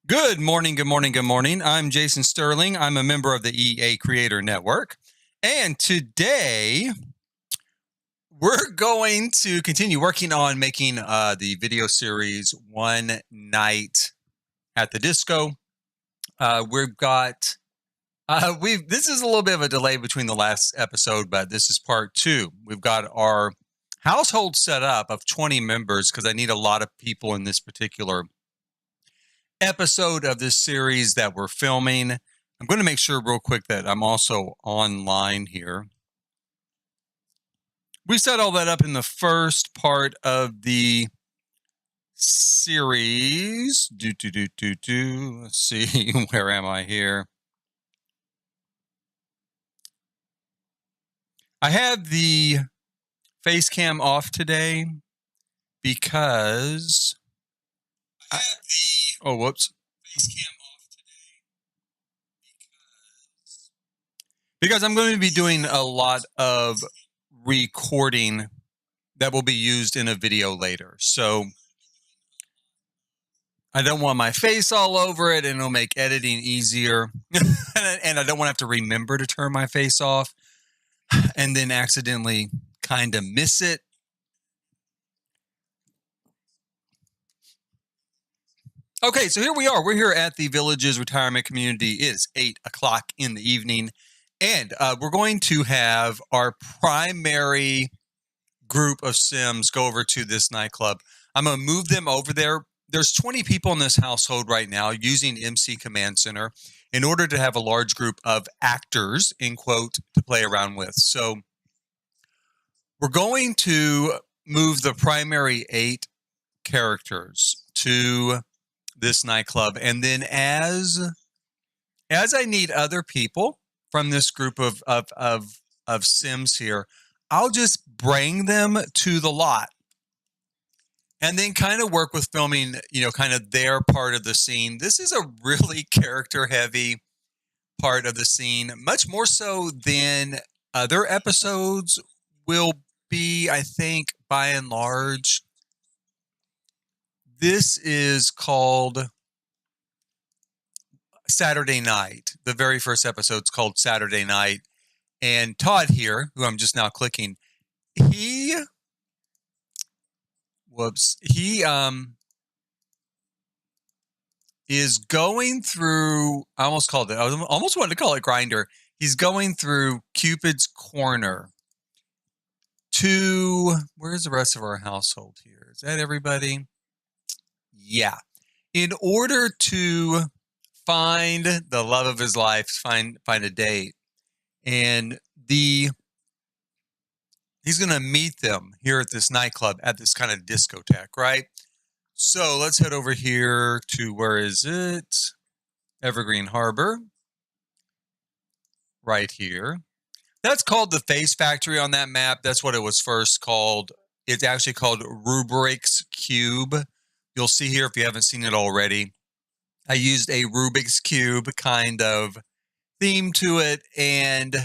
Good morning, good morning, good morning. I'm Jason Sterling. I'm a member of the EA Creator Network. And today we're going to continue working on making the video series One Night at the Disco. We've got, this is a little bit of a delay between the last episode, but this is part two. We've got our household set up of 20 members because I need a lot of people in this particular episode of this series that we're filming. I'm going to make sure real quick that I'm also online here. We set all that up in the first part of the series. Let's see, where am I here? I have the face cam off today because oh, whoops. Because I'm going to be doing a lot of recording that will be used in a video later. So I don't want my face all over it, and it'll make editing easier. And I don't want to have to remember to turn my face off and then accidentally kind of miss it. Okay, so here we are. We're here at the Villages Retirement Community. It is 8 o'clock in the evening, and we're going to have our primary group of Sims go over to this nightclub. I'm going to move them over there. There's 20 people in this household right now using MC Command Center in order to have a large group of actors, in quote, to play around with. So we're going to move the primary 8 characters to this nightclub, and then as I need other people from this group of Sims here, I'll just bring them to the lot and then kind of work with filming, kind of their part of the scene. This is a really character heavy part of the scene, much more so than other episodes will be, I think, by and large. This is called Saturday Night. The very first episode's called Saturday Night. And Todd here, who I'm just now clicking, he is going through, I almost wanted to call it Grinder. He's going through Cupid's Corner to, where's the rest of our household here? Is that everybody? Yeah. In order to find the love of his life, find a date. And he's going to meet them here at this nightclub, at this kind of discotheque, right? So let's head over here to, where is it? Evergreen Harbor. Right here. That's called the Face Factory on that map. That's what it was first called. It's actually called Rubrik's Cube. You'll see here if you haven't seen it already. I used a Rubik's Cube kind of theme to it, and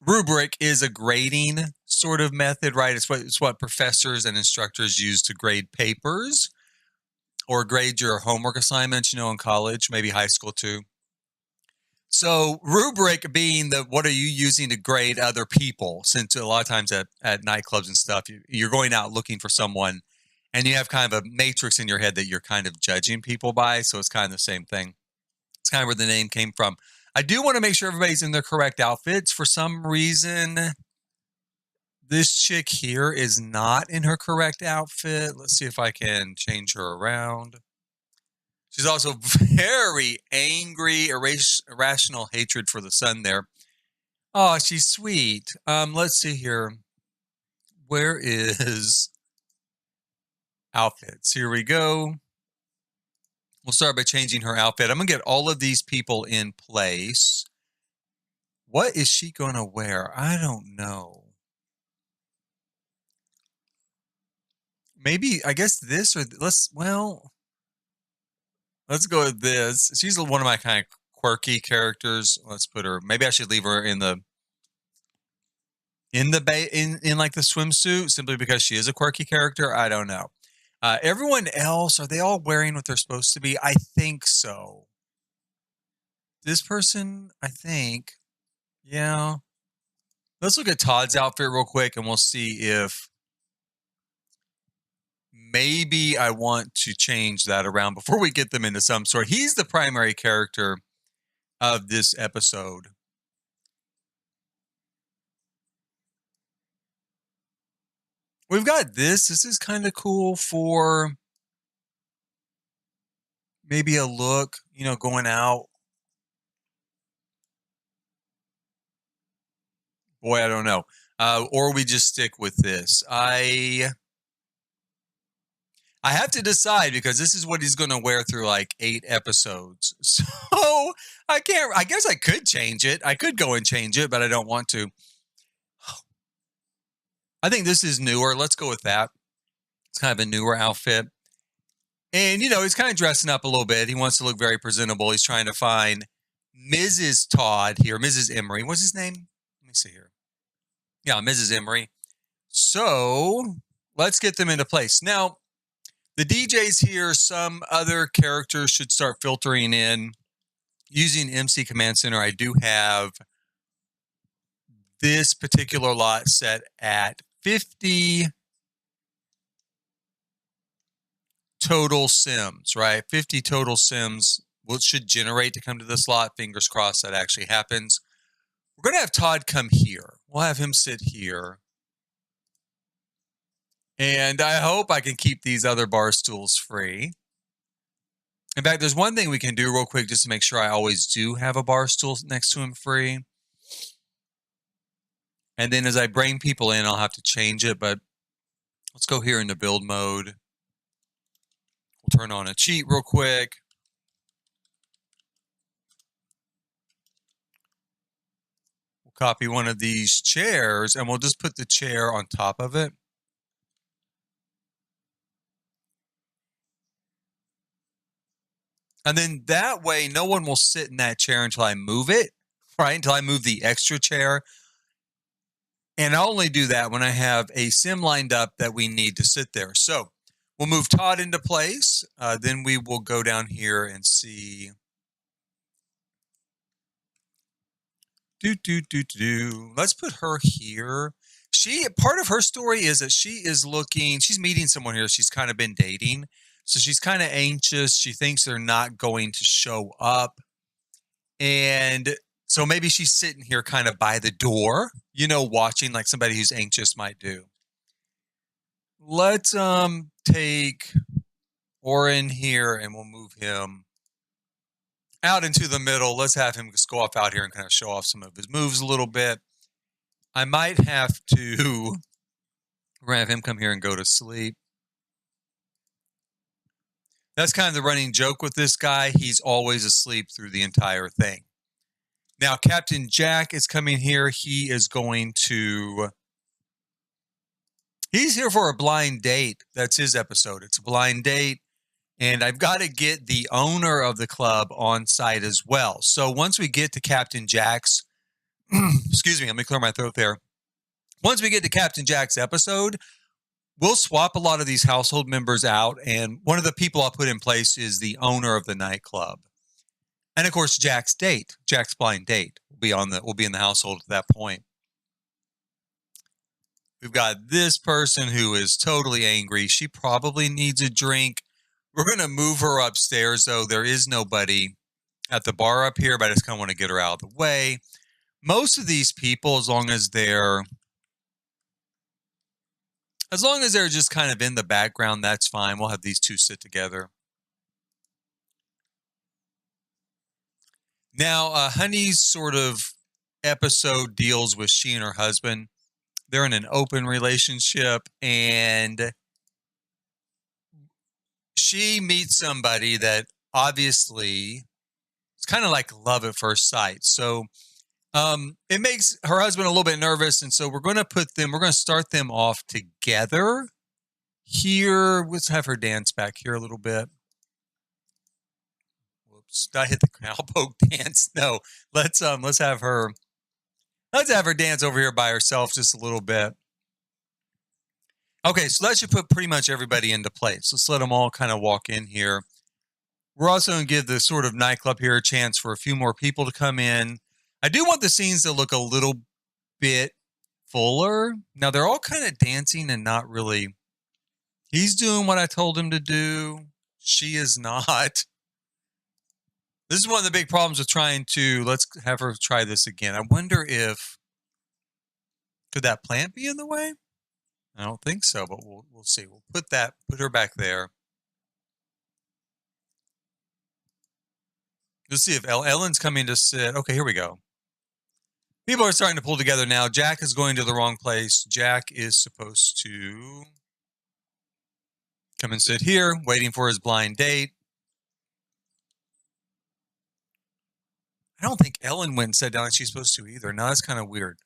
rubric is a grading sort of method, right? It's what professors and instructors use to grade papers or grade your homework assignments, in college, maybe high school too. So rubric being what are you using to grade other people, since a lot of times at nightclubs and stuff, you're going out looking for someone and you have kind of a matrix in your head that you're kind of judging people by. So it's kind of the same thing. It's kind of where the name came from. I do want to make sure everybody's in their correct outfits. For some reason, this chick here is not in her correct outfit. Let's see if I can change her around. She's also very angry, irrational hatred for the sun there. Oh, she's sweet. Let's see here. Where is outfits? Here we go. We'll start by changing her outfit. I'm going to get all of these people in place. What is she going to wear? I don't know. Maybe, I guess this, or let's go with this. She's one of my kind of quirky characters. Let's put her, maybe I should leave her in like the swimsuit simply because she is a quirky character. I don't know. Everyone else, are they all wearing what they're supposed to be? I think so. This person, I think, yeah. Let's look at Todd's outfit real quick and we'll see if maybe I want to change that around before we get them into some sort. He's the primary character of this episode. We've got this. This is kind of cool for maybe a look, going out. Boy, I don't know. Or we just stick with this. I have to decide because this is what he's going to wear through like 8 episodes. So I can't, I guess I could change it. I could go and change it, but I don't want to. I think this is newer. Let's go with that. It's kind of a newer outfit. And, he's kind of dressing up a little bit. He wants to look very presentable. He's trying to find Mrs. Todd here, Mrs. Emery. What's his name? Let me see here. Yeah, Mrs. Emery. So let's get them into place. Now, the DJs here, some other characters should start filtering in using MC Command Center. I do have this particular lot set at 50 total sims, right? 50 total sims should generate to come to this lot. Fingers crossed that actually happens. We're going to have Todd come here. We'll have him sit here. And I hope I can keep these other bar stools free. In fact, there's one thing we can do real quick just to make sure I always do have a bar stool next to him free. And then as I bring people in, I'll have to change it. But let's go here into build mode. We'll turn on a cheat real quick. We'll copy one of these chairs and we'll just put the chair on top of it. And then that way, no one will sit in that chair until I move it, right? Until I move the extra chair. And I'll only do that when I have a sim lined up that we need to sit there. So we'll move Todd into place. Then we will go down here and see. Let's put her here. Part of her story is that she's meeting someone here she's kind of been dating. So she's kind of anxious. She thinks they're not going to show up. And so maybe she's sitting here kind of by the door, watching like somebody who's anxious might do. Let's take Oren here and we'll move him out into the middle. Let's have him just go off out here and kind of show off some of his moves a little bit. I might have to have him come here and go to sleep. That's kind of the running joke with this guy. He's always asleep through the entire thing. Now, Captain Jack is coming here. He's here for a blind date. That's his episode. It's a blind date. And I've got to get the owner of the club on site as well. So once we get to Captain Jack's, excuse me, let me clear my throat there. Once we get to Captain Jack's episode, we'll swap a lot of these household members out. And one of the people I'll put in place is the owner of the nightclub. And of course, Jack's blind date will be in the household at that point. We've got this person who is totally angry. She probably needs a drink. We're going to move her upstairs, though. There is nobody at the bar up here, but I just kind of want to get her out of the way. Most of these people, as long as they're just kind of in the background, that's fine. We'll have these two sit together. Now, Honey's sort of episode deals with she and her husband. They're in an open relationship, and she meets somebody that obviously it's kind of like love at first sight. So it makes her husband a little bit nervous, and so we're going to start them off together here. Let's have her dance back here a little bit. Whoops, did I hit the cowpoke dance? No, let's have her dance over here by herself just a little bit. Okay, so that should put pretty much everybody into place. Let's let them all kind of walk in here. We're also going to give the sort of nightclub here a chance for a few more people to come in. I do want the scenes to look a little bit fuller. Now, they're all kind of dancing and not really. He's doing what I told him to do. She is not. This is one of the big problems with trying to, let's have her try this again. I wonder if, could that plant be in the way? I don't think so, but we'll see. We'll put her back there. Let's see if Ellen's coming to sit. Okay, here we go. People are starting to pull together now. Jack is going to the wrong place. Jack is supposed to come and sit here, waiting for his blind date. I don't think Ellen went and sat down like she's supposed to either. Now that's kind of weird.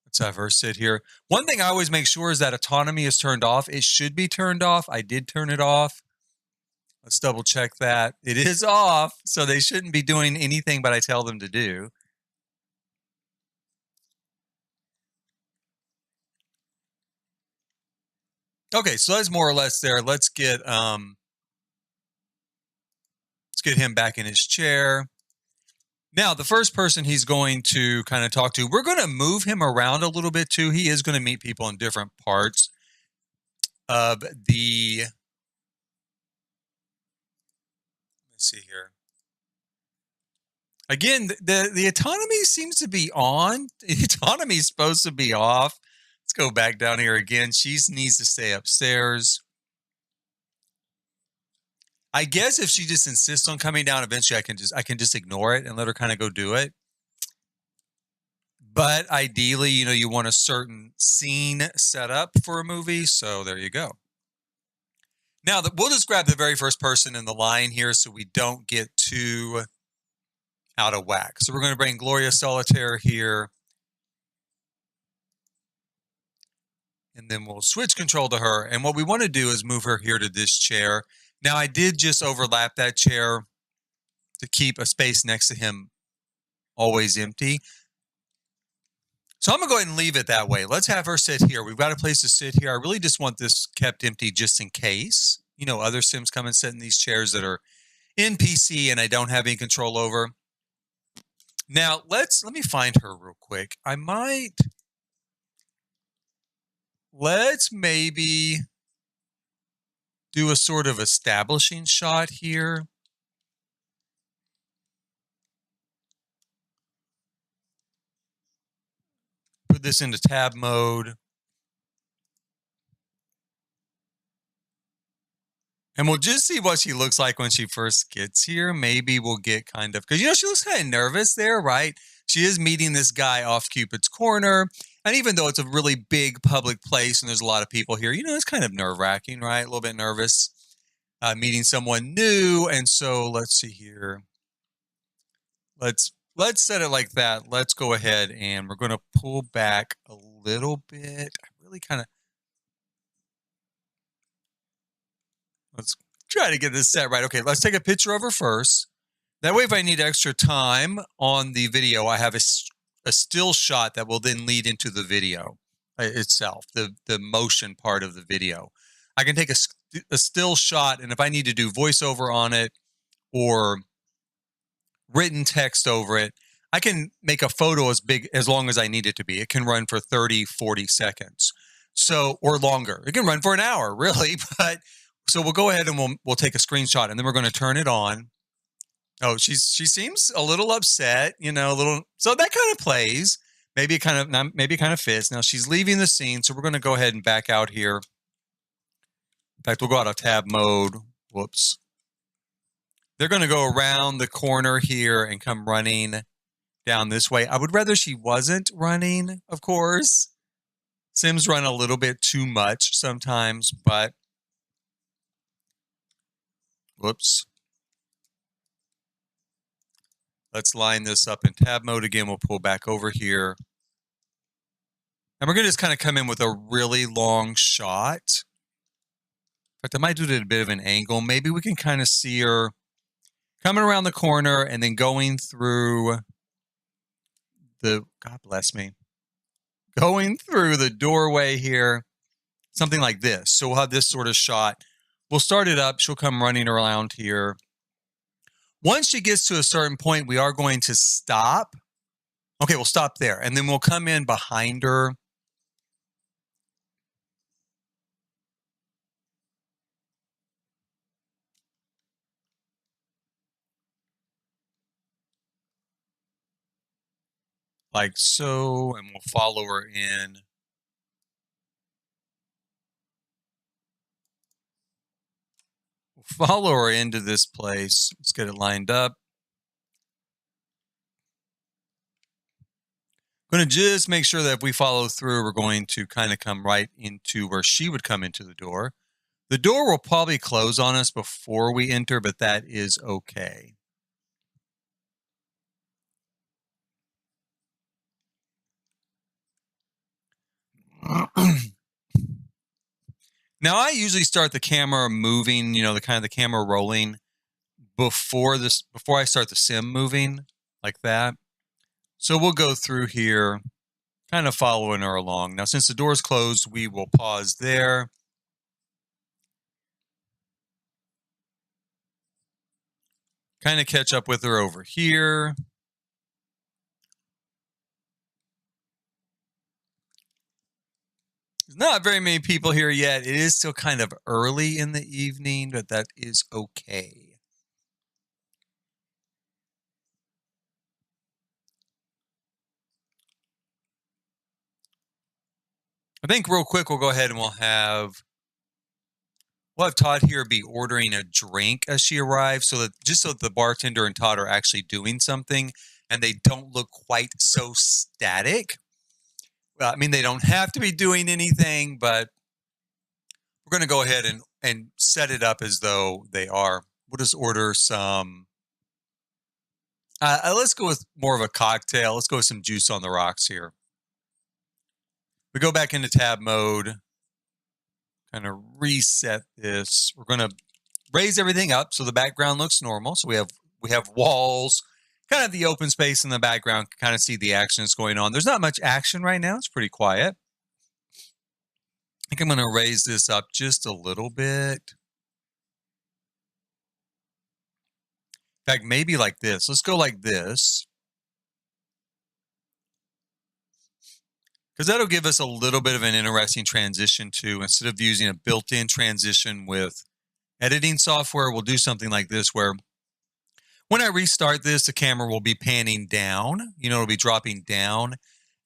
Let's have her sit here. One thing I always make sure is that autonomy is turned off. It should be turned off. I did turn it off. Let's double check that. It is off, so they shouldn't be doing anything but I tell them to do. Okay, so that's more or less there. Let's get him back in his chair. Now, the first person he's going to kind of talk to, we're going to move him around a little bit too. He is going to meet people in different parts of the, let's see here. Again, the autonomy seems to be on. The autonomy is supposed to be off. Let's go back down here again. She needs to stay upstairs. I guess if she just insists on coming down, eventually I can just ignore it and let her kind of go do it. But ideally, you want a certain scene set up for a movie, so there you go. Now, we'll just grab the very first person in the line here so we don't get too out of whack. So we're going to bring Gloria Solitaire here. And then we'll switch control to her. And what we want to do is move her here to this chair. Now, I did just overlap that chair to keep a space next to him always empty. So I'm going to go ahead and leave it that way. Let's have her sit here. We've got a place to sit here. I really just want this kept empty just in case, other Sims come and sit in these chairs that are in PC and I don't have any control over. Now, let me find her real quick. Let's maybe do a sort of establishing shot here. Put this into tab mode. And we'll just see what she looks like when she first gets here. Maybe we'll get kind of, because, she looks kind of nervous there, right? She is meeting this guy off Cupid's Corner. And even though it's a really big public place and there's a lot of people here, it's kind of nerve-wracking, right? A little bit nervous. Meeting someone new. And so let's see here. Let's set it like that. Let's go ahead and we're going to pull back a little bit. I really kind of, let's try to get this set right. Okay, let's take a picture of her first. That way, if I need extra time on the video, I have a still shot that will then lead into the video itself, the motion part of the video. I can take a still shot, and if I need to do voiceover on it or written text over it, I can make a photo as long as I need it to be. It can run for 30, 40 seconds. So, or longer. It can run for an hour, really, but so we'll go ahead and we'll take a screenshot and then we're going to turn it on. Oh, she seems a little upset, a little. So that kind of plays. Maybe it kind of fits. Now she's leaving the scene, so we're going to go ahead and back out here. In fact, we'll go out of tab mode. Whoops. They're going to go around the corner here and come running down this way. I would rather she wasn't running, of course. Sims run a little bit too much sometimes, but whoops. Let's line this up in tab mode again. We'll pull back over here. And we're going to just kind of come in with a really long shot. In fact, I might do it at a bit of an angle. Maybe we can kind of see her coming around the corner and then going through God bless me, going through the doorway here. something like this. So we'll have this sort of shot. We'll start it up. She'll come running around here. Once she gets to a certain point, we are going to stop. Okay, we'll stop there. And then we'll come in behind her. Like so, and we'll follow her in. We'll follow her into this place. Let's get it lined up. I'm going to just make sure that if we follow through, we're going to kind of come right into where she would come into the door. The door will probably close on us before we enter, but that is okay. Now, I usually start the camera moving, the camera rolling before I start the sim moving like that. So we'll go through here, kind of following her along. Now, since the door is closed, we will pause there. Kind of catch up with her over here. There's not very many people here yet. It is still kind of early in the evening, but that is okay. I think real quick, we'll go ahead and we'll have Todd here be ordering a drink as she arrives, so that the bartender and Todd are actually doing something and they don't look quite so static. Well, I mean, they don't have to be doing anything, but we're going to go ahead and set it up as though they are. We'll just order some. Let's go with more of a cocktail. Let's go with some juice on the rocks here. We go back into tab mode, kind of reset this. We're going to raise everything up so the background looks normal. So we have walls, kind of the open space in the background, kind of see the action that's going on. There's not much action right now. It's pretty quiet. I think I'm going to raise this up just a little bit. In fact, maybe like this. Let's go like this. Because that'll give us a little bit of an interesting transition too. Instead of using a built-in transition with editing software, we'll do something like this where when I restart this, the camera will be panning down. It'll be dropping down.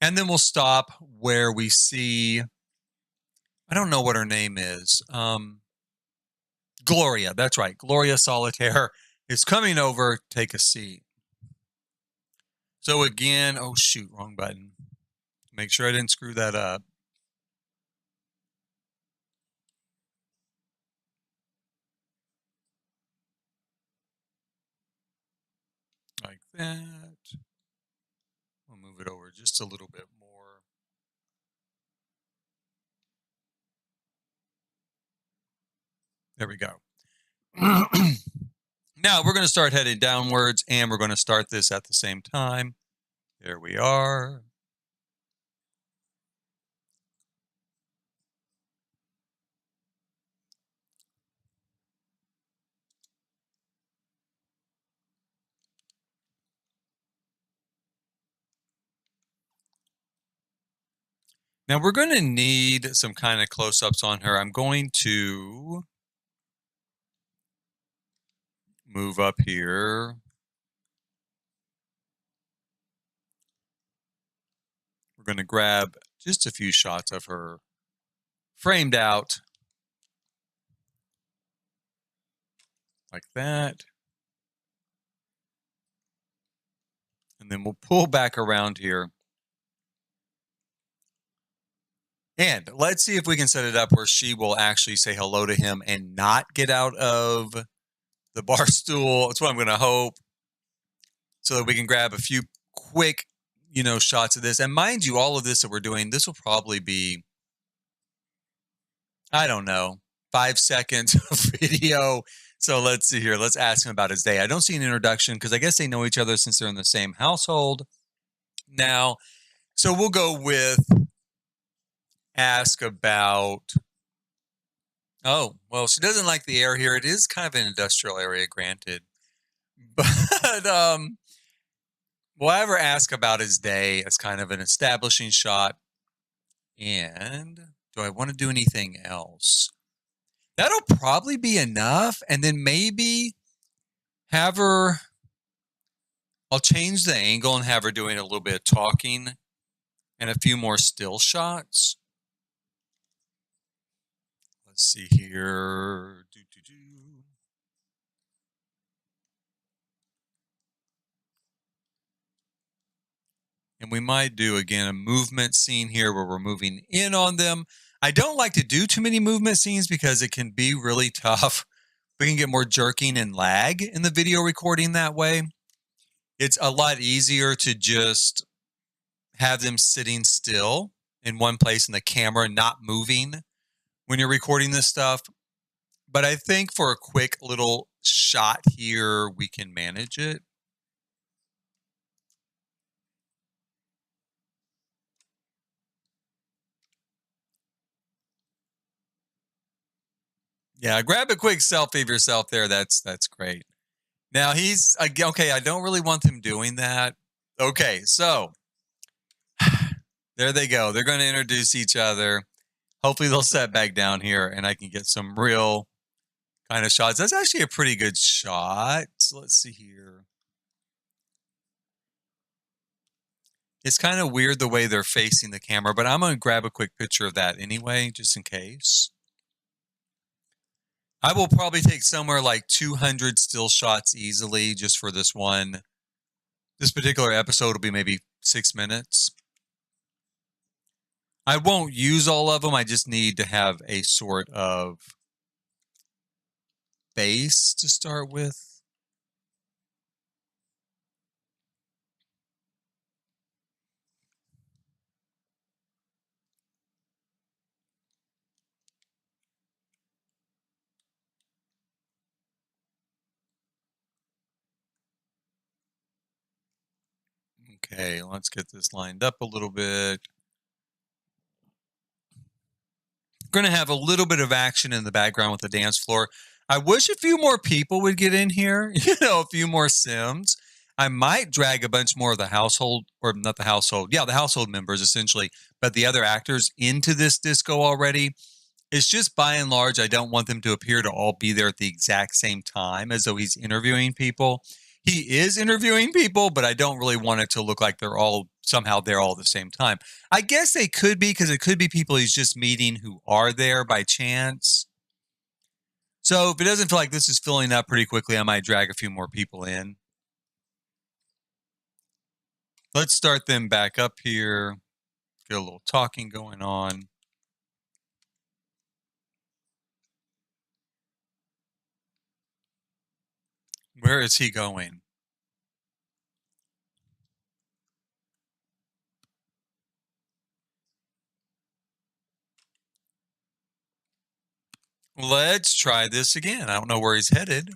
And then we'll stop where we see, I don't know what her name is. Gloria, that's right. Gloria Solitaire is coming over. Take a seat. So again, oh shoot, wrong button. Make sure I didn't screw that up. Like that. We'll move it over just a little bit more. There we go. Now we're going to start heading downwards, and we're going to start this at the same time. There we are. Now we're going to need some kind of close-ups on her. I'm going to move up here. We're going to grab just a few shots of her framed out like that. And then we'll pull back around here. And let's see if we can set it up where she will actually say hello to him and not get out of the bar stool. That's what I'm going to hope. So that we can grab a few quick, shots of this. And mind you, all of this that we're doing, this will probably be, I don't know, 5 seconds of video. So let's see here. Let's ask him about his day. I don't see an introduction because I guess they know each other since they're in the same household. Now, so we'll go with ask about Oh, well, she doesn't like the air here. It is kind of an industrial area, granted. But we'll have her ask about his day as kind of an establishing shot. And do I want to do anything else? That'll probably be enough. And then maybe have her, I'll change the angle and have her doing a little bit of talking and a few more still shots. Let's see here. And we might do, again, a movement scene here where we're moving in on them. I don't like to do too many movement scenes because it can be really tough. We can get more jerking and lag in the video recording that way. It's a lot easier to just have them sitting still in one place and the camera not moving when you're recording this stuff. But I think for a quick little shot here, we can manage it. Yeah, grab a quick selfie of yourself there. That's great. Now he's okay. I don't really want them doing that. Okay, so there they go. They're going to introduce each other. Hopefully they'll set back down here and I can get some real kind of shots. That's actually a pretty good shot. So let's see here. It's kind of weird the way they're facing the camera, but I'm going to grab a quick picture of that anyway, just in case. I will probably take somewhere like 200 still shots easily just for this one. This particular episode will be maybe 6 minutes. I won't use all of them. I just need to have a sort of base to start with. Okay, let's get this lined up a little bit. We're going to have a little bit of action in the background with the dance floor. I wish a few more people would get in here, a few more Sims. I might drag a bunch more of the household, or not the household, the household members essentially, but the other actors into this disco already. It's just by and large, I don't want them to appear to all be there at the exact same time as though he's interviewing people. He is interviewing people, but I don't really want it to look like they're all somehow there all at the same time. I guess they could be because it could be people he's just meeting who are there by chance. So if it doesn't feel like this is filling up pretty quickly, I might drag a few more people in. Let's start them back up here. Get a little talking going on. Where is he going? Let's try this again. I don't know where he's headed.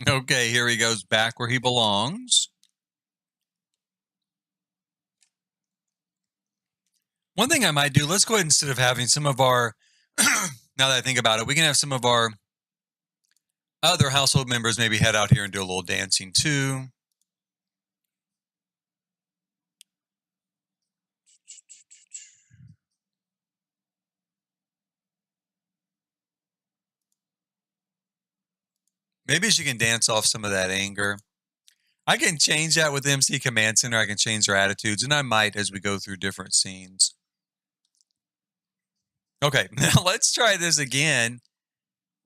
Okay, here he goes back where he belongs. One thing I might do, let's go ahead instead of having some of our, now that I think about it, we can have some of our other household members maybe head out here and do a little dancing too. Maybe she can dance off some of that anger. I can change that with MC Command Center. I can change their attitudes, and I might as we go through different scenes. Okay, now let's try this again.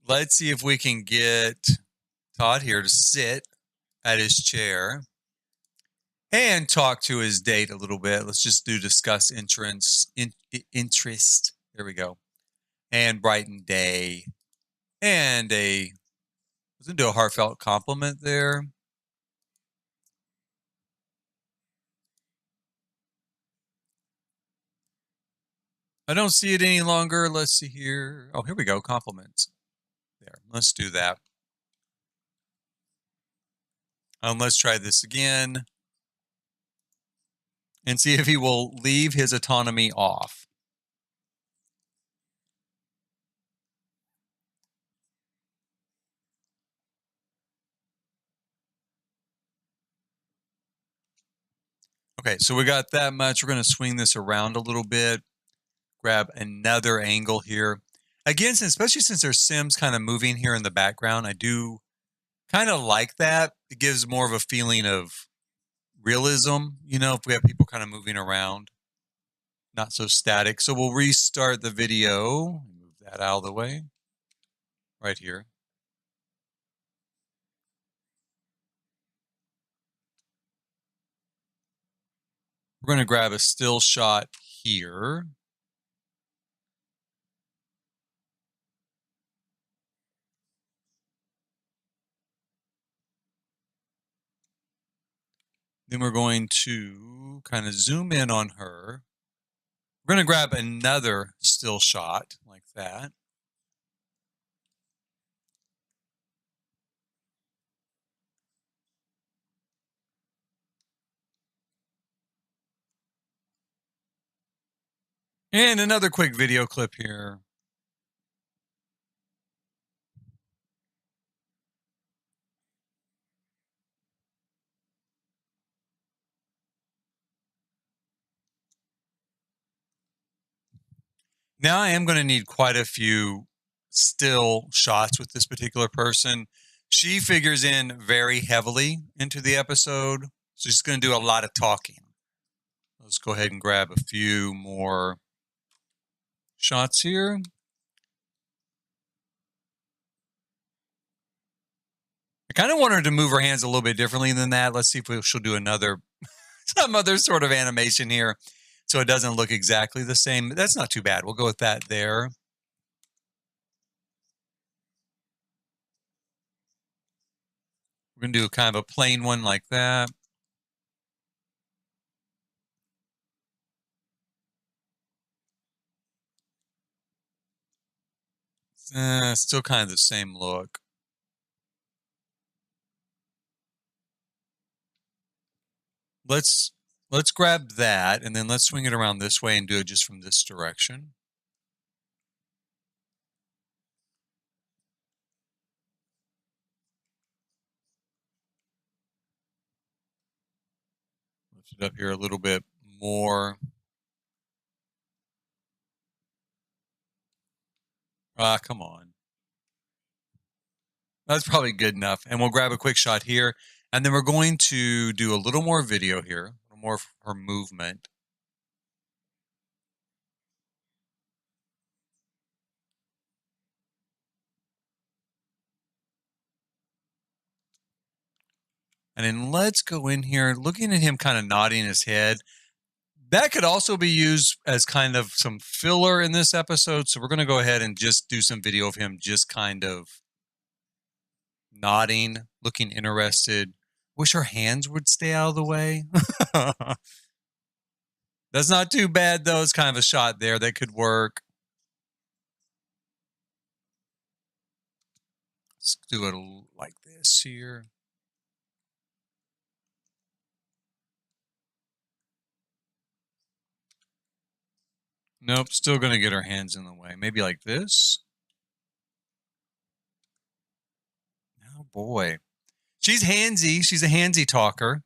Let's see if we can get Todd here to sit at his chair and talk to his date a little bit. Let's just do discuss interest. There we go. And brighten day. And let's do a heartfelt compliment there. I don't see it any longer. Let's see here. Oh, here we go. Compliments. There. Let's do that. Let's try this again and see if he will leave his autonomy off. Okay, so we got that much. We're going to swing this around a little bit, grab another angle here. Again, especially since there's Sims kind of moving here in the background, I do kind of like that. It gives more of a feeling of realism, you know, if we have people kind of moving around, not so static. So we'll restart the video, move that out of the way, right here. We're going to grab a still shot here. Then we're going to kind of zoom in on her. We're going to grab another still shot like that. And another quick video clip here. Now I am going to need quite a few still shots with this particular person. She figures in very heavily into the episode, so she's going to do a lot of talking. Let's go ahead and grab a few more shots here. I kind of want her to move her hands a little bit differently than that. Let's see if she'll do some other sort of animation here so it doesn't look exactly the same. That's not too bad. We'll go with that there. We're going to do kind of a plain one like that. Still kind of the same look. Let's grab that, and then let's swing it around this way and do it just from this direction. Lift it up here a little bit more. Ah, come on. That's probably good enough. And we'll grab a quick shot here. And then we're going to do a little more video here, a little more of her movement. And then let's go in here, looking at him kind of nodding his head. That could also be used as kind of some filler in this episode. So we're going to go ahead and just do some video of him just kind of nodding, looking interested. Wish her hands would stay out of the way. That's not too bad, though. It's kind of a shot there that could work. Let's do it like this here. Nope, still going to get her hands in the way. Maybe like this. Oh, boy. She's handsy. She's a handsy talker.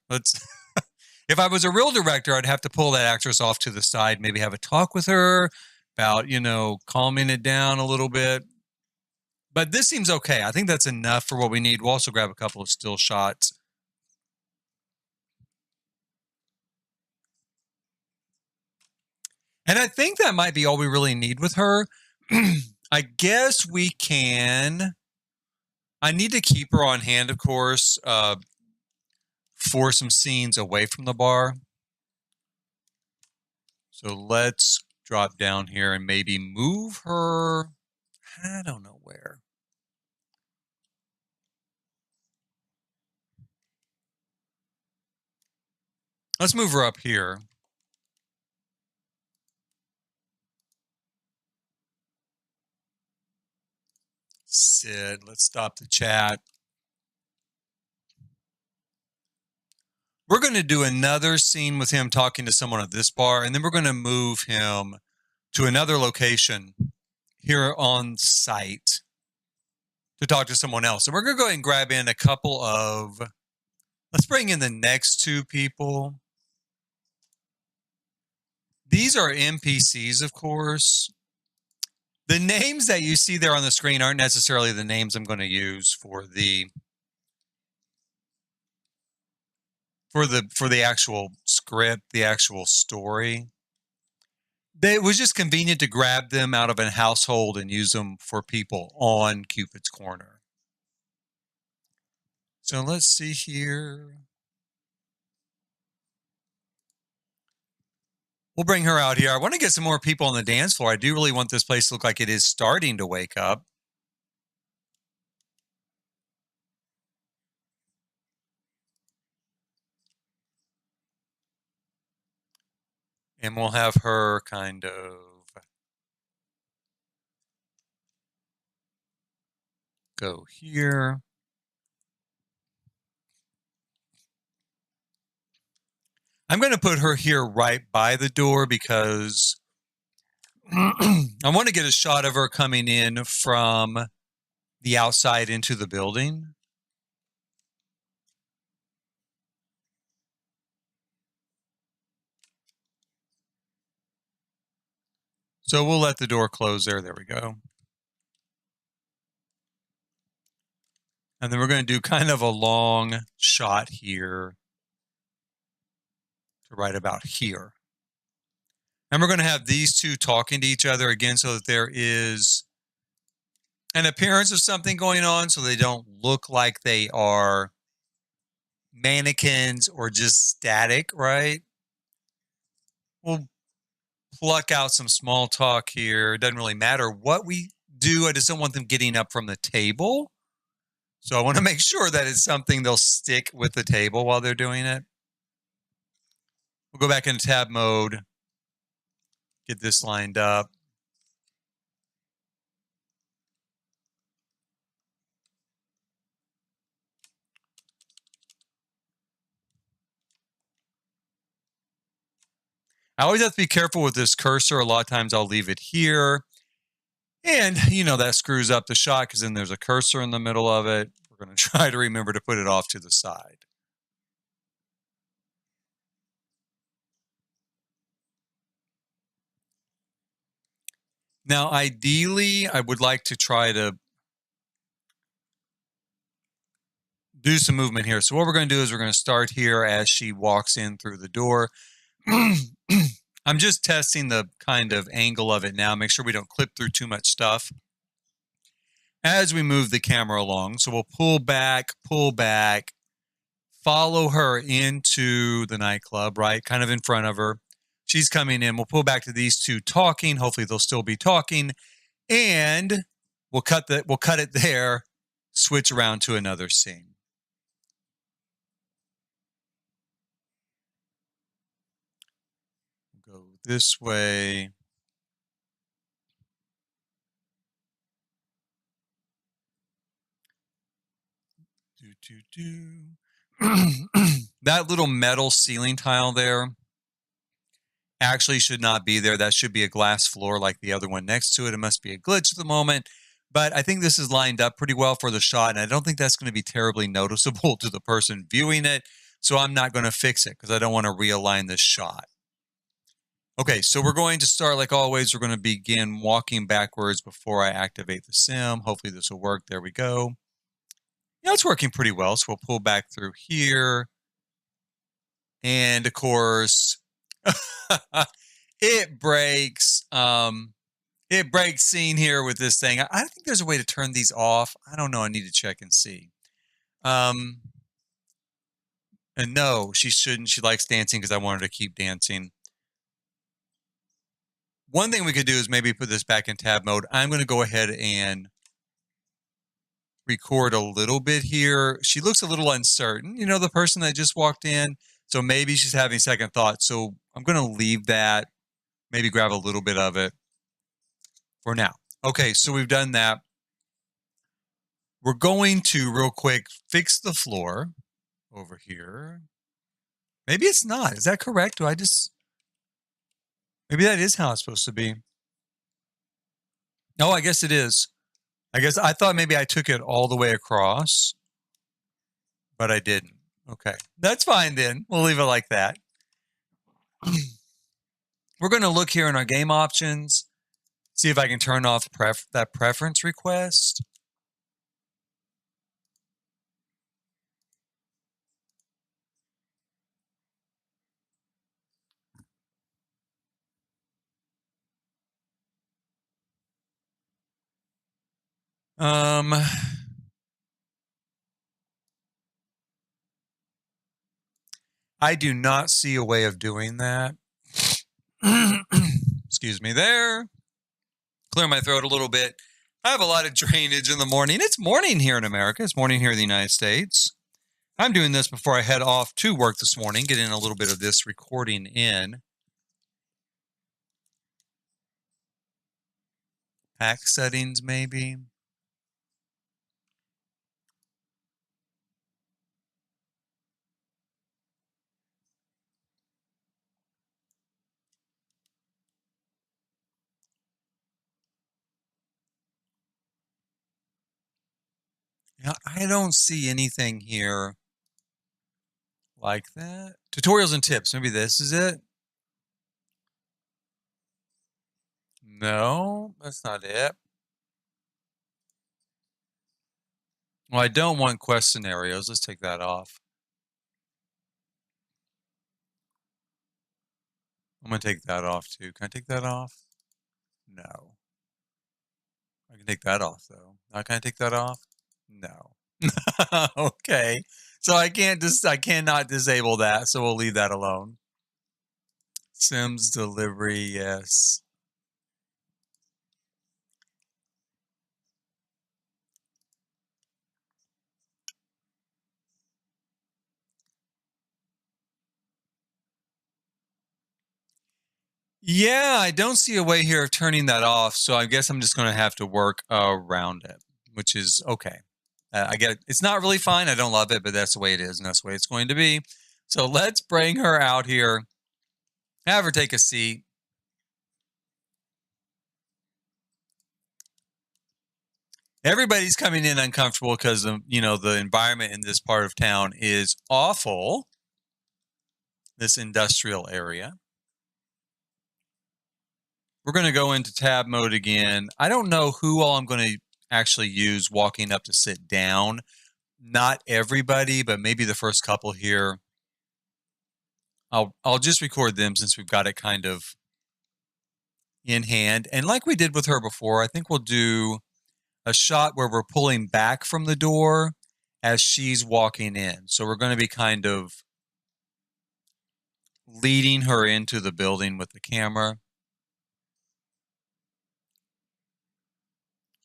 If I was a real director, I'd have to pull that actress off to the side, maybe have a talk with her about, calming it down a little bit. But this seems okay. I think that's enough for what we need. We'll also grab a couple of still shots. And I think that might be all we really need with her. I guess we can. I need to keep her on hand, of course, for some scenes away from the bar. So let's drop down here and maybe move her. I don't know where. Let's move her up here. Sid, let's stop the chat. We're going to do another scene with him talking to someone at this bar, and then we're going to move him to another location here on site to talk to someone else. And we're going to go ahead and grab in a couple of, let's bring in the next two people. These are NPCs, of course. The names that you see there on the screen aren't necessarily the names I'm going to use for the actual script, the actual story. It was just convenient to grab them out of a household and use them for people on Cupid's Corner. So let's see here. We'll bring her out here. I want to get some more people on the dance floor. I do really want this place to look like it is starting to wake up. And we'll have her kind of go here. I'm going to put her here right by the door because I want to get a shot of her coming in from the outside into the building. So we'll let the door close there. There we go. And then we're going to do kind of a long shot here to right about here. And we're going to have these two talking to each other again so that there is an appearance of something going on so they don't look like they are mannequins or just static, right? We'll pluck out some small talk here. It doesn't really matter what we do. I just don't want them getting up from the table. So I want to make sure that it's something they'll stick with the table while they're doing it. We'll go back into tab mode. Get this lined up. I always have to be careful with this cursor. A lot of times I'll leave it here. And, you know, that screws up the shot because then there's a cursor in the middle of it. We're going to try to remember to put it off to the side. Now, ideally, I would like to try to do some movement here. So what we're going to do is we're going to start here as she walks in through the door. I'm just testing the kind of angle of it now. Make sure we don't clip through too much stuff as we move the camera along. So we'll pull back, follow her into the nightclub, right? Kind of in front of her. She's coming in. We'll pull back to these two talking. Hopefully they'll still be talking. And we'll cut it there, switch around to another scene. We'll go this way. That little metal ceiling tile there actually should not be there. That should be a glass floor like the other one next to it. It must be a glitch at the moment. But I think this is lined up pretty well for the shot, and I don't think that's going to be terribly noticeable to the person viewing it. So I'm not going to fix it because I don't want to realign this shot. Okay, so we're going to start like always. We're going to begin walking backwards before I activate the sim. Hopefully this will work. There we go. Yeah, it's working pretty well. So we'll pull back through here. And of course, it breaks. It breaks scene here with this thing. I think there's a way to turn these off. I don't know. I need to check and see. And no, she shouldn't. She likes dancing because I want her to keep dancing. One thing we could do is maybe put this back in tab mode. I'm going to go ahead and record a little bit here. She looks a little uncertain, you know, the person that just walked in. So maybe she's having second thoughts. So I'm going to leave that, maybe grab a little bit of it for now. Okay, so we've done that. We're going to real quick fix the floor over here. Maybe it's not. Is that correct? Maybe that is how it's supposed to be. Oh, I guess it is. I guess I thought maybe I took it all the way across, but I didn't. Okay. That's fine then. We'll leave it like that. We're going to look here in our game options, see if I can turn off that preference request. I do not see a way of doing that. Excuse me there. Clear my throat a little bit. I have a lot of drainage in the morning. It's morning here in America. It's morning here in the United States. I'm doing this before I head off to work this morning, getting a little bit of this recording in. Pack settings, maybe. Yeah, I don't see anything here like that. Tutorials and tips. Maybe this is it. No, that's not it. Well, I don't want quest scenarios. Let's take that off. I'm going to take that off too. Can I take that off? No. I can take that off though. Now can I take that off? No. Okay. So I cannot disable that, so we'll leave that alone. Sims delivery, yes. Yeah, I don't see a way here of turning that off, so I guess I'm just going to have to work around it, which is okay. I get it. It's not really fine. I don't love it, but that's the way it is, and that's the way it's going to be. So let's bring her out here. Have her take a seat. Everybody's coming in uncomfortable because the environment in this part of town is awful. This industrial area. We're going to go into tab mode again. I don't know who all I'm going to actually use walking up to sit down. Not everybody, but maybe the first couple here. I'll just record them since we've got it kind of in hand. And like we did with her before, I think we'll do a shot where we're pulling back from the door as she's walking in. So we're going to be kind of leading her into the building with the camera.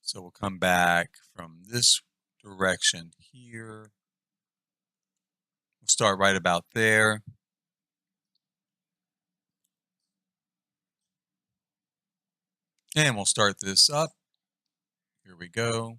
So we'll come back from this direction here. We'll start right about there. And we'll start this up. Here we go.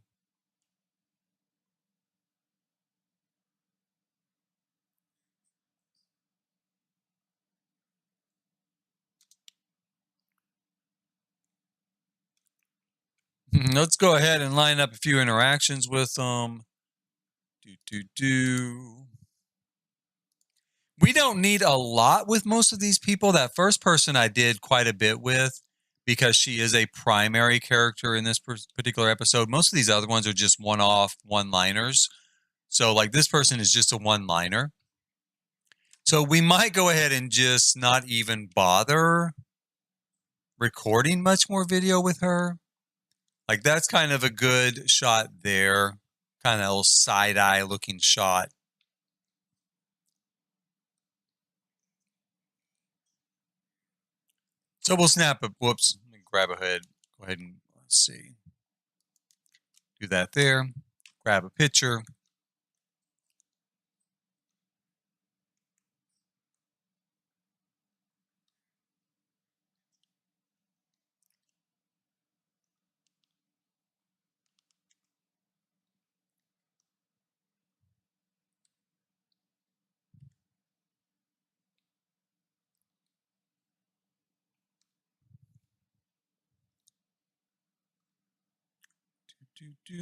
Let's go ahead and line up a few interactions with them. We don't need a lot with most of these people. That first person I did quite a bit with because she is a primary character in this particular episode. Most of these other ones are just one-off one-liners. So like this person is just a one-liner. So we might go ahead and just not even bother recording much more video with her. Like that's kind of a good shot there. Kind of a little side-eye looking shot. So we'll snap a, whoops, let me grab a hood. Go ahead and let's see. Do that there. Grab a picture.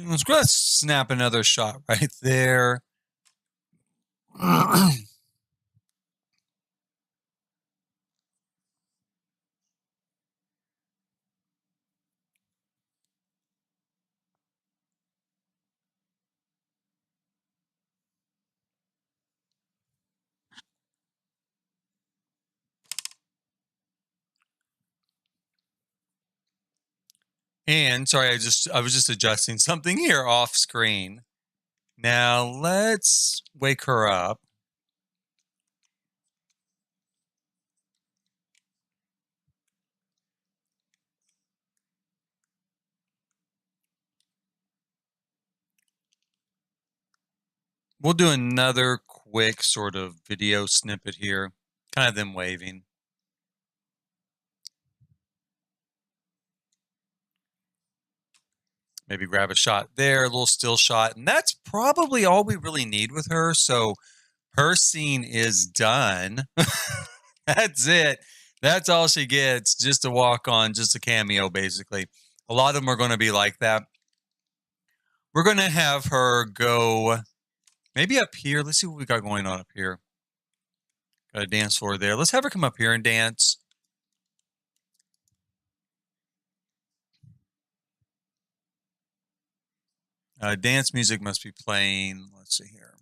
Let's go snap another shot right there. And sorry, I was just adjusting something here off screen. Now let's wake her up. We'll do another quick sort of video snippet here, kind of them waving. Maybe grab a shot there, a little still shot, and that's probably all we really need with her. So her scene is done. That's it. That's all she gets, just a walk on, just a cameo, basically. A lot of them are going to be like that. We're going to have her go maybe up here. Let's see what we got going on up here. Got a dance floor there. Let's have her come up here and dance. Dance music must be playing. Let's see here.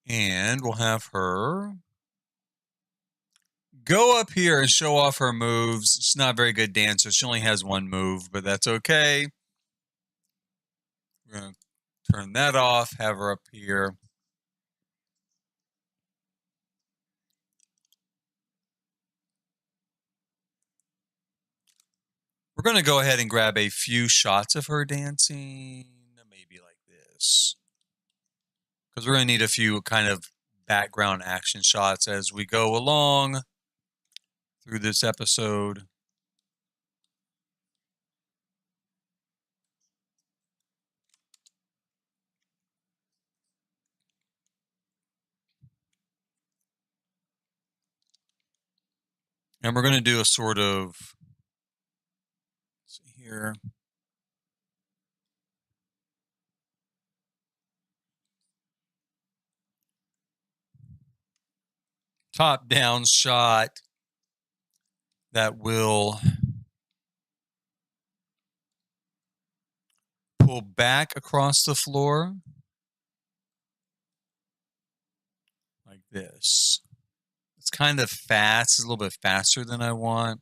And we'll have her go up here and show off her moves. She's not a very good dancer. She only has one move, but that's okay. We're going to turn that off, have her up here. We're going to go ahead and grab a few shots of her dancing, maybe like this. Because we're going to need a few kind of background action shots as we go along through this episode. And we're going to do a sort of, let's see here. Top down shot that will pull back across the floor like this. It's kind of fast. It's a little bit faster than I want.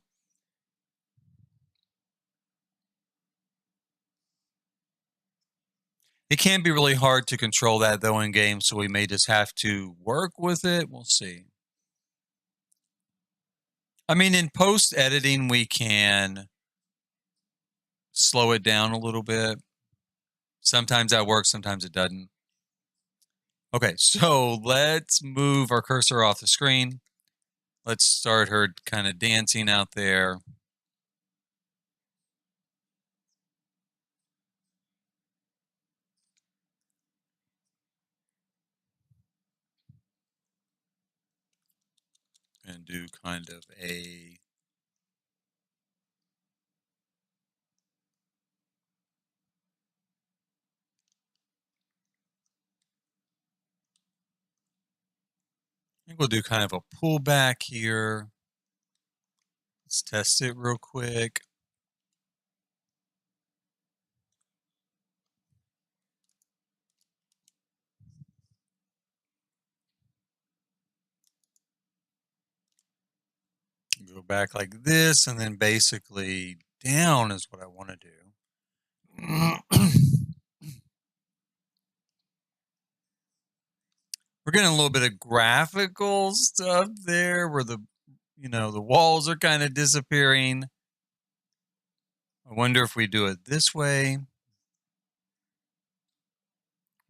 It can be really hard to control that though in game, so we may just have to work with it. We'll see. I mean, in post editing, we can slow it down a little bit. Sometimes that works, sometimes it doesn't. Okay, so let's move our cursor off the screen. Let's start her kind of dancing out there. And do kind of a I think we'll do kind of a pullback here. Let's test it real quick. Go back like this, and then basically down is what I want to do. We're getting a little bit of graphical stuff there where the walls are kind of disappearing. I wonder if we do it this way.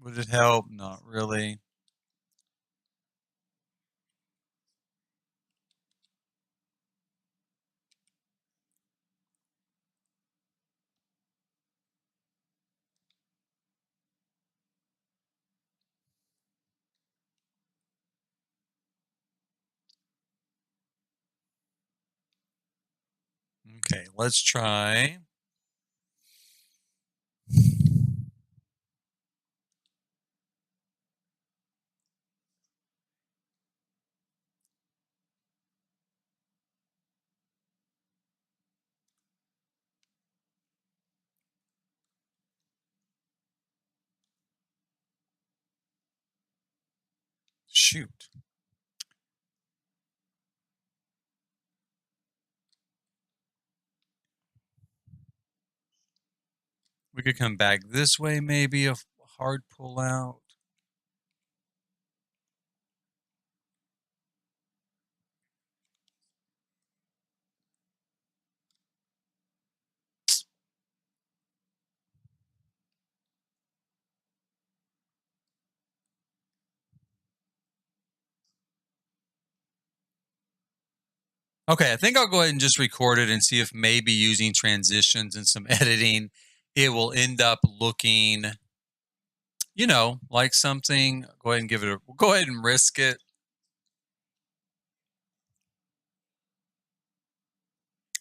Would it help? Not really. Okay, let's try. Shoot. We could come back this way, maybe a hard pull out. Okay, I think I'll go ahead and just record it and see if maybe using transitions and some editing, it will end up looking, you know, like something. Go ahead and give it a, go ahead and risk it.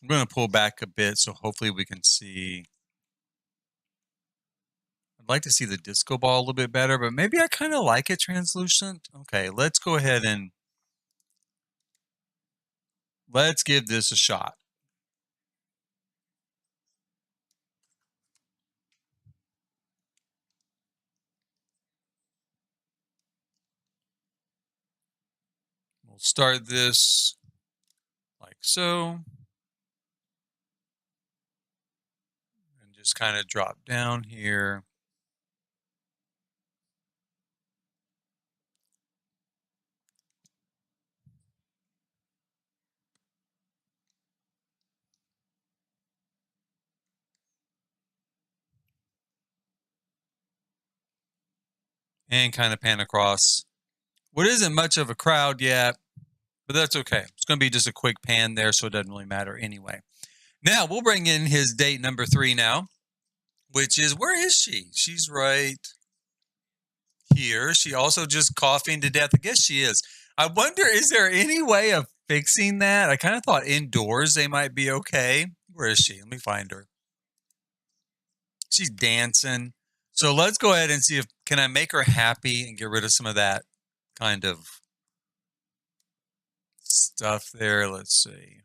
I'm going to pull back a bit so hopefully we can see. I'd like to see the disco ball a little bit better, but maybe I kind of like it translucent. Okay, let's go ahead and let's give this a shot. We'll start this like so. And just kind of drop down here. And kind of pan across what isn't much of a crowd yet, but that's okay. It's going to be just a quick pan there, so it doesn't really matter anyway. Now, we'll bring in his date number 3 now, which is, where is she? She's right here. She also just coughing to death. I guess she is. I wonder, is there any way of fixing that? I kind of thought indoors they might be okay. Where is she? Let me find her. She's dancing. So let's go ahead and see if, can I make her happy and get rid of some of that kind of stuff there. Let's see.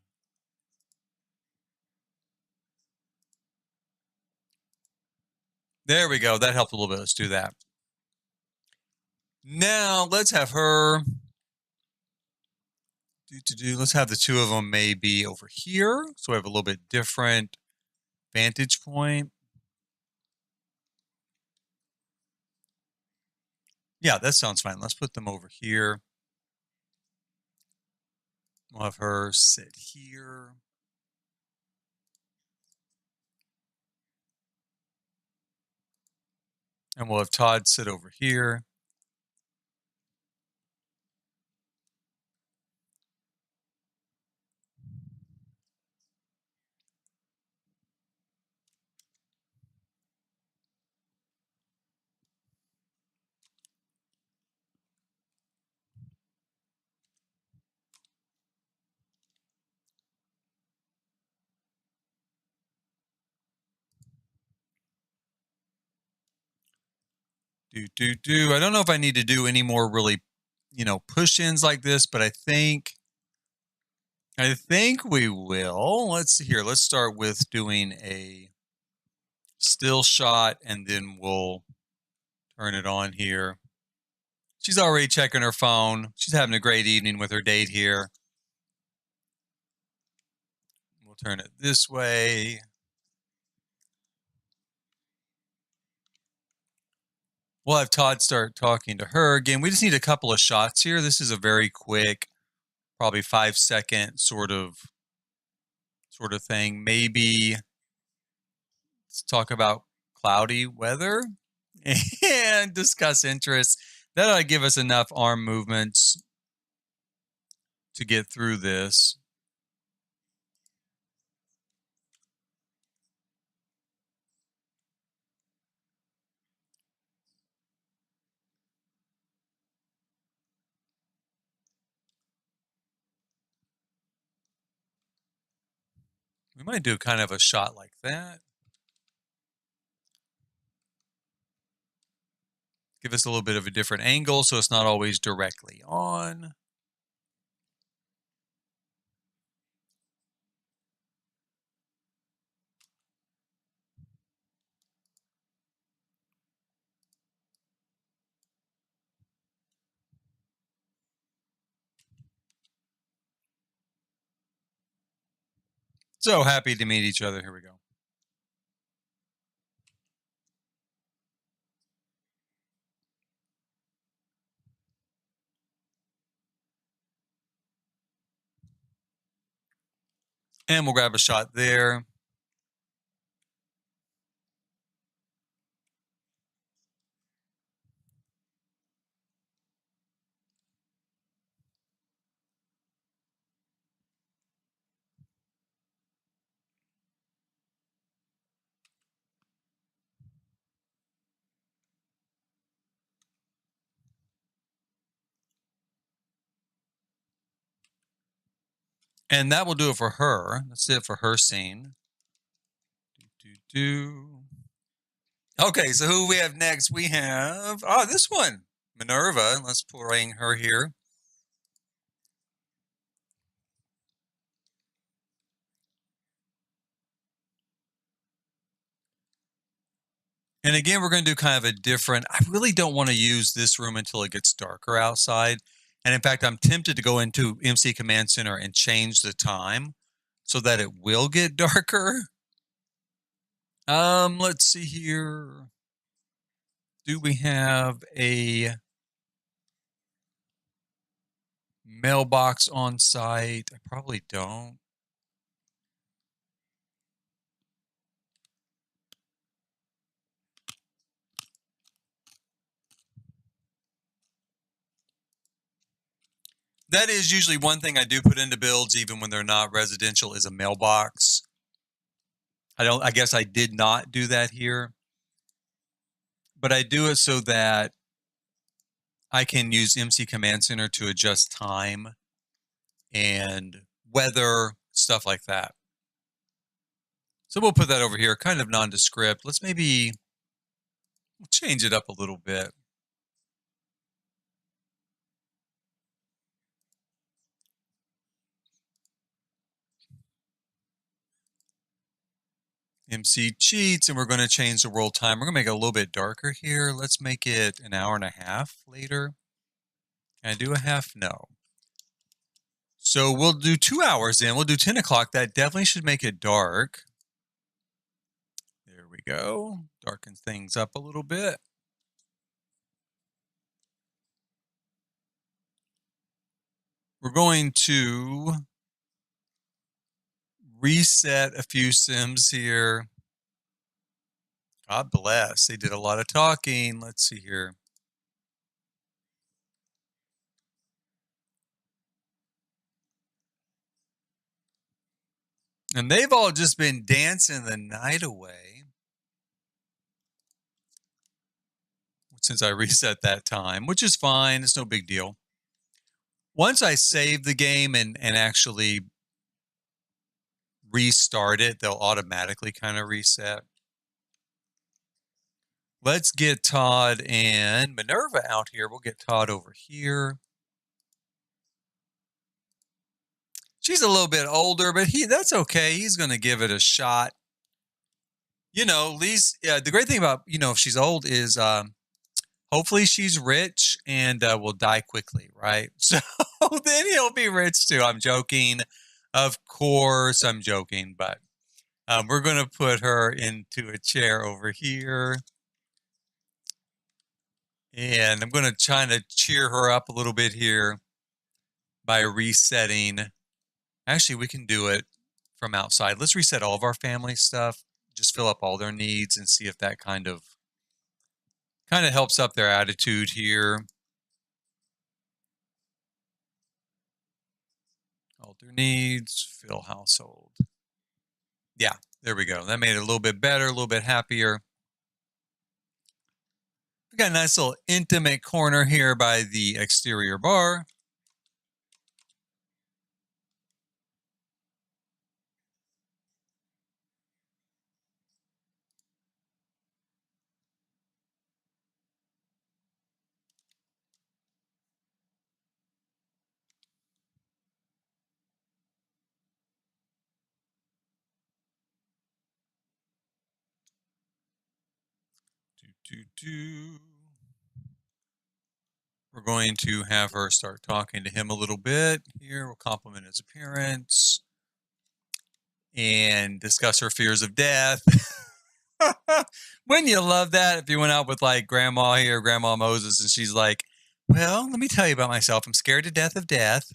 There we go. That helped a little bit. Let's do that. Now let's have her. Let's have the two of them maybe over here, so we have a little bit different vantage point. Yeah, that sounds fine. Let's put them over here. We'll have her sit here. And we'll have Todd sit over here. I don't know if I need to do any more really, you know, push-ins like this, but I think we will. Let's see here. Let's start with doing a still shot, and then we'll turn it on here. She's already checking her phone. She's having a great evening with her date here. We'll turn it this way. We'll have Todd start talking to her again. We just need a couple of shots here. This is a very quick, probably 5-second sort of thing. Maybe let's talk about cloudy weather and discuss interests. That ought to give us enough arm movements to get through this. We might do kind of a shot like that. Give us a little bit of a different angle so it's not always directly on. So happy to meet each other. Here we go. And we'll grab a shot there. And that will do it for her. That's it for her scene. Okay, so who we have next? We have, this one, Minerva. Let's bring her here. And again, we're going to do kind of a different, I really don't want to use this room until it gets darker outside. And in fact, I'm tempted to go into MC Command Center and change the time so that it will get darker. Let's see here. Do we have a mailbox on site? I probably don't. That is usually one thing I do put into builds, even when they're not residential, is a mailbox. I guess I did not do that here, but I do it so that I can use MC Command Center to adjust time and weather, stuff like that. So we'll put that over here, kind of nondescript. Let's maybe change it up a little bit. MC cheats, and we're going to change the world time. We're going to make it a little bit darker here. Let's make it an hour and a half later. Can I do a half? No. So we'll do 2 hours in. We'll do 10 o'clock. That definitely should make it dark. There we go. Darken things up a little bit. We're going to reset a few sims here. God bless. They did a lot of talking. Let's see here. And they've all just been dancing the night away since I reset that time, which is fine. It's no big deal. Once I save the game and actually restart it, they'll automatically kind of reset. Let's get Todd and Minerva out here. We'll get Todd over here. She's a little bit older, but that's okay. He's going to give it a shot. You know, at least the great thing about, if she's old is hopefully she's rich and will die quickly, right? So then he'll be rich too. I'm joking. Of course, I'm joking, but we're going to put her into a chair over here. And I'm going to try to cheer her up a little bit here by resetting. Actually, we can do it from outside. Let's reset all of our family stuff. Just fill up all their needs and see if that kind of helps up their attitude here. Alter needs, fill household. Yeah, there we go. That made it a little bit better, a little bit happier. We got a nice little intimate corner here by the exterior bar. We're going to have her start talking to him a little bit here. We'll compliment his appearance and discuss her fears of death. Wouldn't you love that if you went out with like Grandma here, Grandma Moses, and she's like, well, let me tell you about myself. I'm scared to death of death.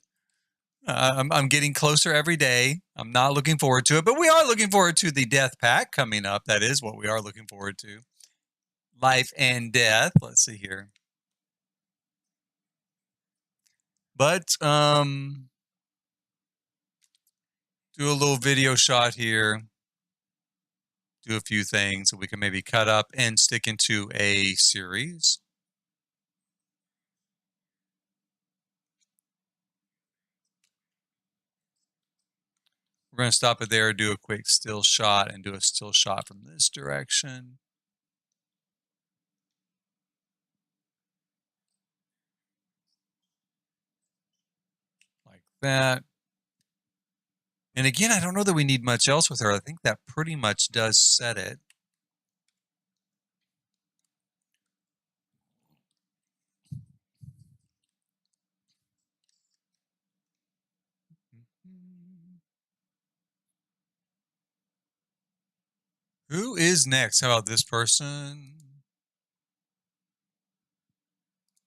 I'm getting closer every day. I'm not looking forward to it, but we are looking forward to the death pack coming up. That is what we are looking forward to. Life and death. Let's see here. But do a little video shot here. Do a few things that we can maybe cut up and stick into a series. We're going to stop it there, do a quick still shot, and do a still shot from this direction. Like that. And again, I don't know that we need much else with her. I think that pretty much does set it. Who is next? How about this person?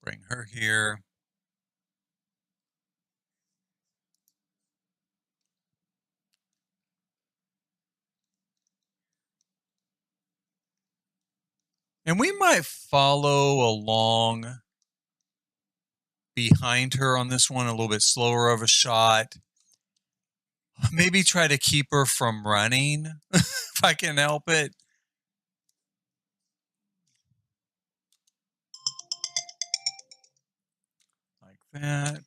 Bring her here. And we might follow along behind her on this one, a little bit slower of a shot. Maybe try to keep her from running if I can help it. Like that.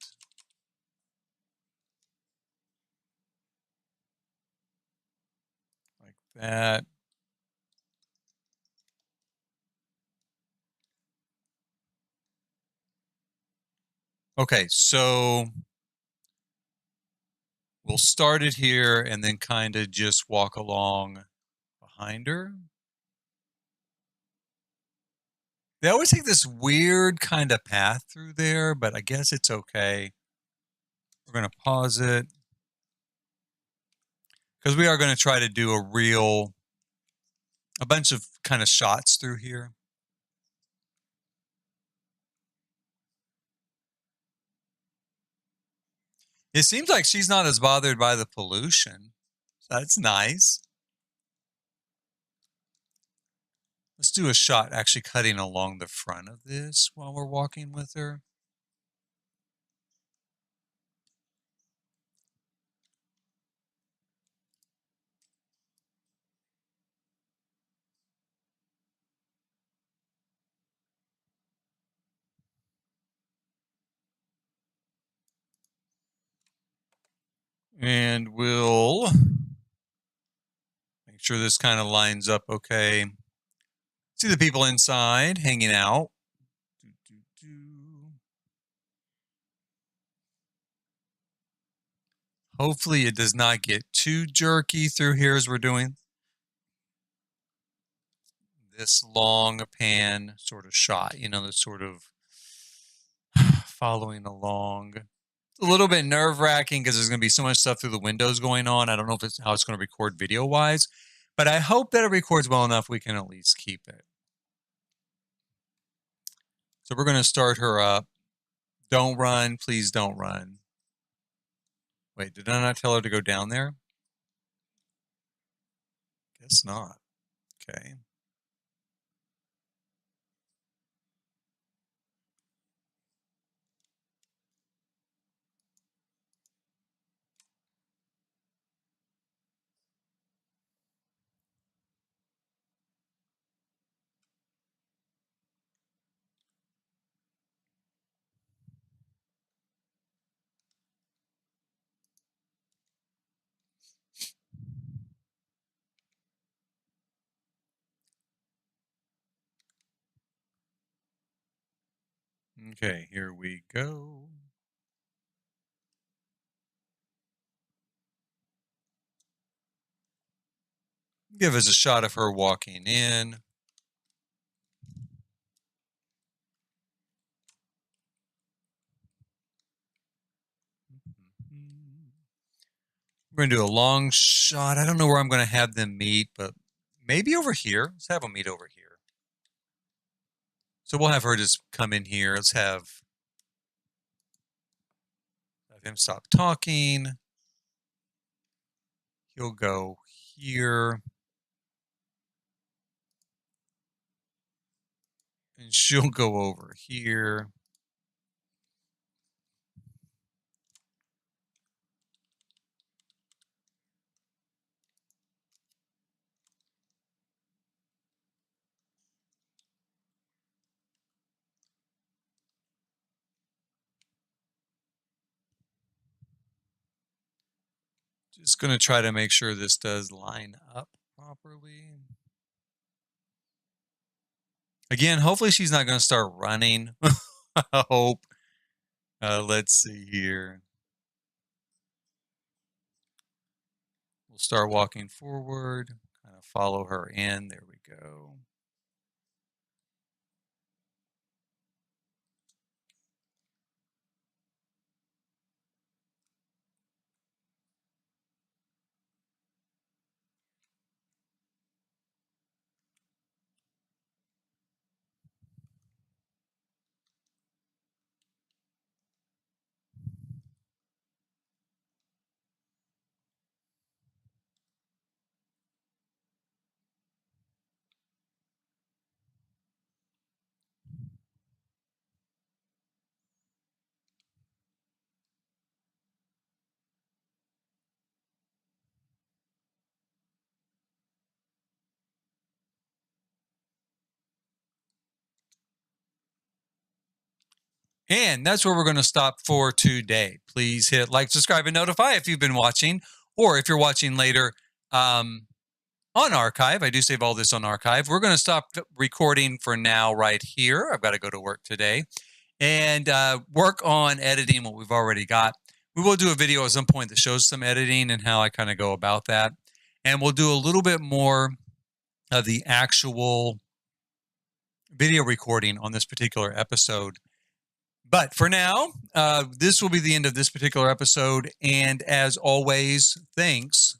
Like that. Okay, so we'll start it here and then kind of just walk along behind her. They always take this weird kind of path through there, but I guess it's okay. We're going to pause it because we are going to try to do a bunch of kind of shots through here. It seems like she's not as bothered by the pollution. That's nice. Let's do a shot actually cutting along the front of this while we're walking with her. And we'll make sure this kind of lines up okay. See the people inside hanging out. Hopefully it does not get too jerky through here as we're doing this long pan sort of shot, you know, the sort of following along. It's a little bit nerve-wracking because there's going to be so much stuff through the windows going on. I don't know if it's how it's going to record video-wise, but I hope that it records well enough we can at least keep it. So we're going to start her up. Don't run. Please don't run. Wait, did I not tell her to go down there? Guess not. Okay. Okay, here we go. Give us a shot of her walking in. We're going to do a long shot. I don't know where I'm going to have them meet, but maybe over here. Let's have them meet over here. So we'll have her just come in here. Let's have him stop talking. He'll go here. And she'll go over here. Just going to try to make sure this does line up properly. Again, hopefully she's not going to start running. I hope. Let's see here. We'll start walking forward, kind of follow her in. There we go. And that's where we're going to stop for today. Please hit like, subscribe, and notify if you've been watching, or if you're watching later on archive. I do save all this on archive. We're going to stop recording for now right here. I've got to go to work today and work on editing what we've already got. We will do a video at some point that shows some editing and how I kind of go about that. And we'll do a little bit more of the actual video recording on this particular episode. But for now, this will be the end of this particular episode. And as always, thanks